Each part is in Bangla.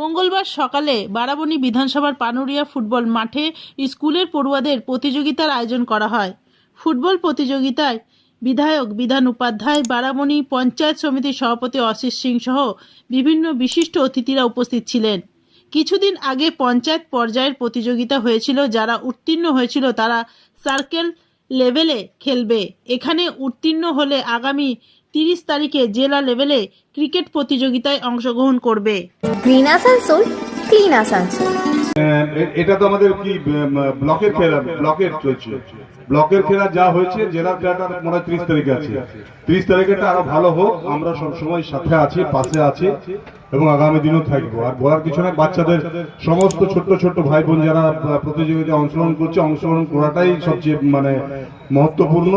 মঙ্গলবার সকালে বারাবণী বিধানসভার পানুরিয়া ফুটবল মাঠে স্কুলের পড়ুয়াদের প্রতিযোগিতার আয়োজন করা হয়। ফুটবল প্রতিযোগিতায় বিধায়ক বিধান উপাধ্যায়, বারাবণী পঞ্চায়েত সমিতির সভাপতি অশিস সিং সহ বিভিন্ন বিশিষ্ট অতিথিরা উপস্থিত ছিলেন। কিছুদিন আগে পঞ্চায়েত পর্যায়ের প্রতিযোগিতা হয়েছিল। যারা উত্তীর্ণ হয়েছিল তারা সার্কেল লেভেলে খেলবে। এখানে উত্তীর্ণ হলে আগামী 30 তারিখে জেলা লেভেলে ক্রিকেট প্রতিযোগিতায় অংশগ্রহণ করবে। Green Asansol, clean Asansol. এটা তো আমাদের কি ব্লকের খেলা, ব্লকের চলছে। ব্লকের খেলা যা হয়েছে, জেলার খেলাটা মনে হয় 30 তারিখে আছে। 30 তারিখেটা আরো ভালো হোক, আমরা সবসময় সাথে আছি, পাশে আছি এবং আগামী দিনও থাকবো। আর বলার কিছু নয়, বাচ্চাদের সমস্ত ছোট্ট ছোট্ট ভাই বোন যারা প্রতিযোগিতায় অংশগ্রহণ করছে, অংশগ্রহণ করাটাই সবচেয়ে মহত্বপূর্ণ।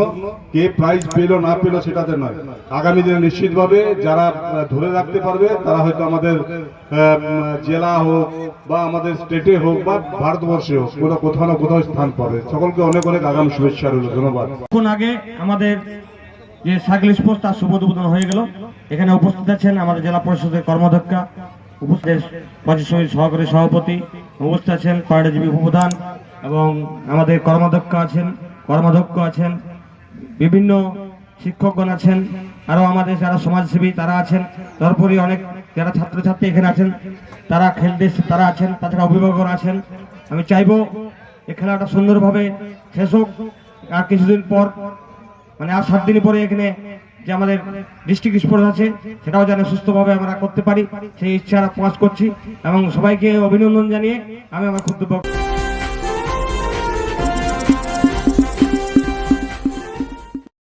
কে প্রাইজ পেলো না পেলো সেটাতে নয়, আগামী দিনে নিশ্চিতভাবে যারা ধরে রাখতে পারবে তারা হয়তো আমাদের জেলা হোক বা আমাদের স্টেটে হোক বা ভারতবর্ষে হোক, কোথাও না কোথাও স্থান পাবে। সকলকে অনেক অনেক আগামী শুভেচ্ছা রইল। ধন্যবাদ। এখন আগে আমাদের যে সাইকেল স্পোর্টস তার শুভ উদ্বোধন হয়ে গেল। এখানে উপস্থিত আছেন আমাদের জেলা পরিষদের কর্মাধ্যক্ষা, উপস্থিত পঞ্চায়েত সমিতির সহকারী সভাপতি, উপস্থিত আছেন পার্টিজীবী উপপ্রধান এবং আমাদের কর্মাধ্যক্ষ আছেন, বিভিন্ন শিক্ষকগণ আছেন, আরো আমাদের যারা সমাজসেবী তারা আছেন, তারপরে অনেক যারা ছাত্রছাত্রী এখানে আছেন তারা খেলতে তারা আছেন, তাছাড়া অভিভাবক আছেন। আমি চাইবো এই খেলাটা সুন্দরভাবে শেষ হোক। আর কিছুদিন পর মানে আর 7 দিন পরে এখানে যে আমাদের ডিস্ট্রিক্ট স্পোর্টস আছে সেটাও যেন সুস্থভাবে আমরা করতে পারি সেই ইচ্ছা প্রকাশ করছি এবং সবাইকে অভিনন্দন জানিয়ে আমি আমার বক্তব্য